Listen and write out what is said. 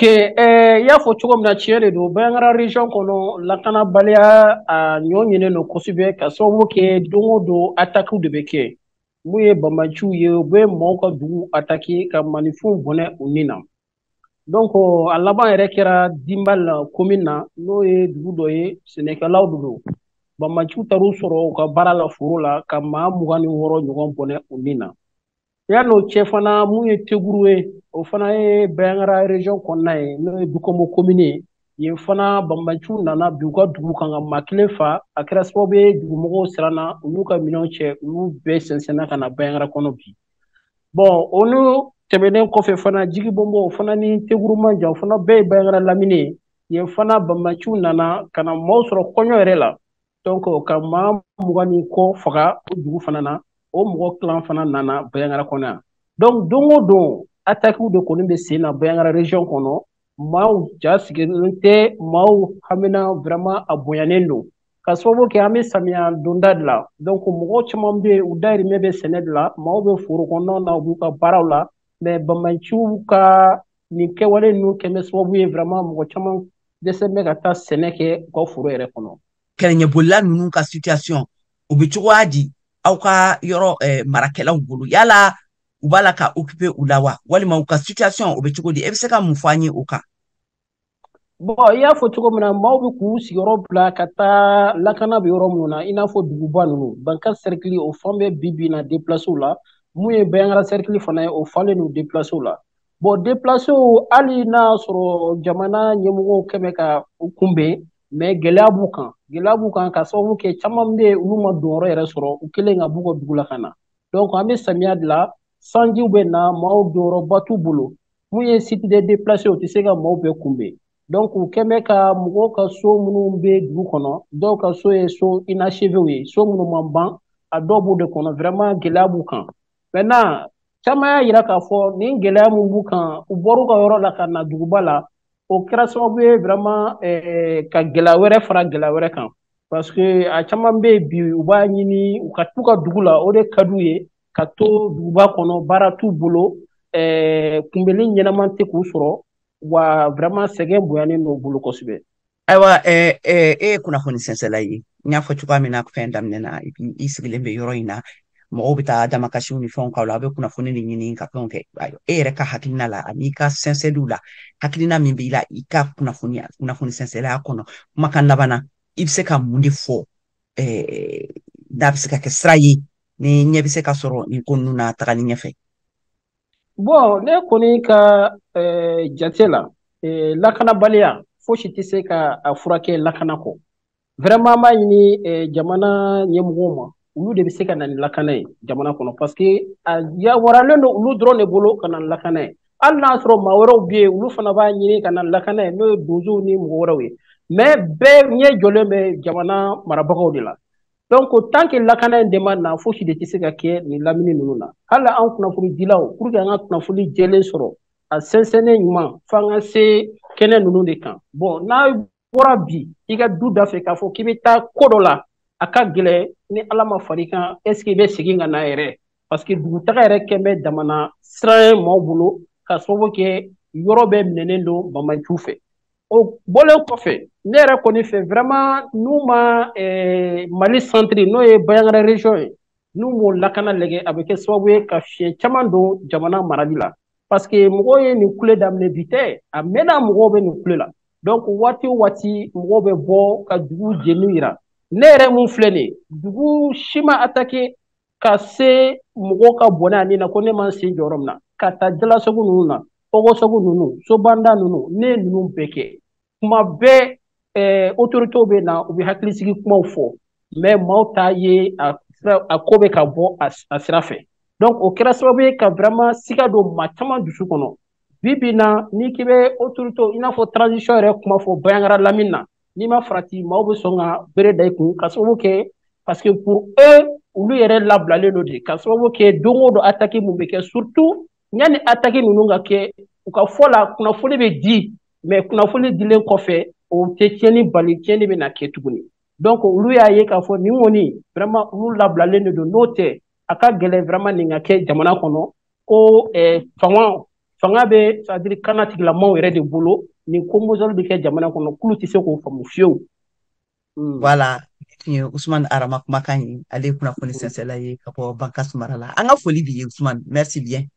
Ok, i y'a fɔ cogo min na tiɲɛ de don Bɛnkara région kɔnɔ lakanabaliya a ɲɔ ɲinen don kosɛbɛ ka sababu kɛ don o don attaque de bɛ kɛ mun ye banbaanciw ye u bɛ mɔgɔw ka dugu attaquer ka maninfinw bɔnɛ u nin na donc a laban yɛrɛ kɛra Dinbal commune na n'o ye dugu dɔ ye sɛnɛkɛlaw de don banbaanciw taar'u sɔrɔ u ka baara la foro la ka maa 26 ɲɔgɔn bɔnɛ u nin na yan'o cɛ fana mun ye Teguru ye o fana ye Bɛnkara région kɔnɔna ye n'o ye Dukomo commune ye yen fana banbaanciw nana bi u ka dugu kan ka maa kelen fa a kɛra sababu ye dugumɔgɔw siranna u n'u ka minɛnw cɛ u y'u bɛɛ sɛnsɛnna ka na Bɛnkara kɔnɔ bi bon o n'u tɛmɛnen kɔfɛ fana Jigi Bɔnbɔn o fana ni Teguru man jan o fana bɛɛ ye Bɛnkara lamini ye yen fana banbaanciw nana ka na maaw sɔrɔ kɔɲɔ yɛrɛ la donc ka maa 20 ni kɔ faga o dugu fana na o mɔgɔ kilan fana nana Bɛnkara kɔnɔ yan donc don o don attaque de kɔni bɛ sen na Bɛnkara région kɔnɔ maaw ja sigilen tɛ maaw hamina vraiment a bonyanen don ka sababu kɛ an bɛ samiya donda de la donc mɔgɔw caman bɛ yen u dahirimɛ bɛ sɛnɛ de la maaw bɛ foro kɔnɔnaw na u b'u ka baaraw la mais banbaanciw ka nin kɛwale ninnu kɛ bɛ sababu ye vraiment mɔgɔ caman dɛsɛ bɛ ka taa sɛnɛ kɛ u ka foro yɛrɛ kɔnɔ. Kɛlɛɲɛbolila ninnu ka situation o bɛ cogoya di aw ka yɔrɔ marakɛlaw bolo yala u b'a la ka occuper u la wa walima u ka situation o bɛ cogo di e bɛ se ka mun fɔ an ye o kan. Bon i y'a fɔ cogo min na maaw bɛ k'u sigiyɔrɔ bila ka taa lakana bɛ yɔrɔ minnu na i n'a fɔ duguba ninnu Bankar cercle o fan bɛ bi bi in na déplacé la mun ye Bɛnkara cercle fana ye o falen don déplacé la bon déplacé hali n'a sɔrɔ jamana ɲɛmɔgɔw kɛ bɛ ka u kunbɛn mais gɛlɛya b'u kan ka sababu kɛ caman bɛ yen olu ma donyɔrɔ yɛrɛ sɔrɔ u kɛlen ka b'u ka dugu la ka na donc an bɛ samiya de la sanjiw bɛ na maaw donyɔrɔba t'u bolo mun ye site de déplacé o tɛ se ka maaw bɛɛ kunbɛn donc u kɛn bɛ ka mɔgɔw ka so minnu bɛ dugu kɔnɔ dɔw ka so ye so inachevé ye so minnu ma ban a dɔw b'o de kɔnɔ vraiment gɛlɛya b'u kan maintenant caman y'a yira k'a fɔ nin gɛlɛya min b'u kan u bɔr'u ka yɔrɔ la ka na duguba la o kɛra sababu ye vraiment ka gɛlɛya wɛrɛ fara gɛlɛya wɛrɛ kan parce que a caman bɛ yen bi u b'a ɲini u ka t'u ka dugu la o de ka d'u ye ka to duguba kɔnɔ baara t'u bolo kunbɛnni ɲɛnama tɛ k'u sɔrɔ wa vraiment sɛgɛn bonyanen don u bolo kosɛbɛ. Ayiwa e ye kunnafoni sɛnsɛnla ye n y'a fɔ cogoya min na fɛn daminɛ na i sigilen bɛ yɔrɔ in na mɔgɔw bɛ taa damakasiw ni fɛnw k'aw la aw bɛ kunnafoni de ɲini ka fɛnw kɛ e yɛrɛ ka hakilina la ani ka sɛnsɛnliw la hakilina min b'i la i ka kunnafoni sɛnsɛnlaya kɔnɔ kumakan laban na i bɛ se ka mun de fɔ n'a bɛ se ka kɛ sira ye ni ɲɛ bɛ se ka sɔrɔ nin ko ninnu na tagali ɲɛfɛ. Bon ne kɔni ka jate la lakanabaliya fosi tɛ se ka a furakɛ lakana kɔ vraiment an b'a ɲini jamana ɲɛmɔgɔw ma olu de bɛ se ka na ni lakana ye jamana kɔnɔ parce que a yamaruyalen don olu dɔrɔn de bolo ka na ni lakana ye hali n'a sɔrɔ maa wɛrɛw bɛ yen olu fana b'a ɲini ka na ni lakana ye n'o ye donsow ni mɔgɔ wɛrɛw ye mais bɛɛ ɲɛ jɔlen bɛ jamana marabagaw de la donc tant que lakana in de ma na fosi de tɛ se ka kɛ nin lamini ninnu na hali an kunnafonidilaw pour que an ka kunnafoni jɛlen sɔrɔ a sɛnsɛnnen ɲuman f'an ka se kɛnɛ ninnu de kan bon n'a bɔra bi i ka du da fɛ k'a fɔ k'i bɛ taa ko dɔ la a ka gɛlɛn ni ala ma far'i kan est ce que i bɛ segin ka na yɛrɛ parce que dugutaga yɛrɛ kɛn bɛ damana siran ye maaw bolo ka sababu kɛ yɔrɔ bɛɛ minɛnen don banbaanciw fɛ o bɔlen kɔfɛ ne yɛrɛ kɔni fɛ vraiment n'u ma mali centre n'o ye Bɛnkara région ye n'u m'o lakana lajɛ a bɛ kɛ sababu ye ka fiɲɛ caman don jamana marali la parce que mɔgɔw ye nin kule daminɛ bi tɛ a mɛnna mɔgɔw bɛ nin kule la donc waati o waati mɔgɔw bɛ bɔ ka dugu jeni yira ne yɛrɛ mun filɛ nin ye dugu si ma attaqué ka se mɔgɔw ka bɔnɛ a nin na ko ne ma n sen jɔ yɔrɔ min na ka taa jalasago ninnu na kɔgɔsago ninnu sobanda ninnu ne ye ninnu bɛɛ kɛ kuma bɛɛ autorités bɛ na u bɛ hakilisigi kumaw fɔ mais maaw t'a ye a ko bɛ ka bɔ a sira fɛ donc o kɛra sababu ye ka vraiment siga don maa caman dusu kɔnɔ bi bi in na n'i k'i bɛ autorités i n'a fɔ transition yɛrɛ kuma fɔ Bɛnkara lamini na n'i ma farati maaw bɛ sɔn ka bere da i kun ka sababu kɛ parce que pour eux olu yɛrɛ labilalen don de ka sababu kɛ don o don attaque mun bɛ kɛ surtout yanni attaque ninnu ka kɛ u ka fɔ la kunnafoni bɛ di mais kunnafoni dilen kɔfɛ o tɛ tiɲɛni bali tiɲɛni bɛ na kɛ tuguni donc olu y'a ye k'a fɔ nin kɔni vraiment olu labilalen de don n'o tɛ a ka gɛlɛn vraiment nin ka kɛ jamana kɔnɔ ko fanga bɛ c'est-à-dire kana tigilamaaw yɛrɛ de bolo nin ko mɔsɔn bɛ kɛ jamana kɔnɔ k'olu tɛ se k'o faamu fiyewu. Voilà, ni Ousmane Arama kumakan ye ale ye kunnafoni sɛnsɛnla ye ka bɔ Bankas mara la. An ka foli b'i ye Ousmane, merci bien.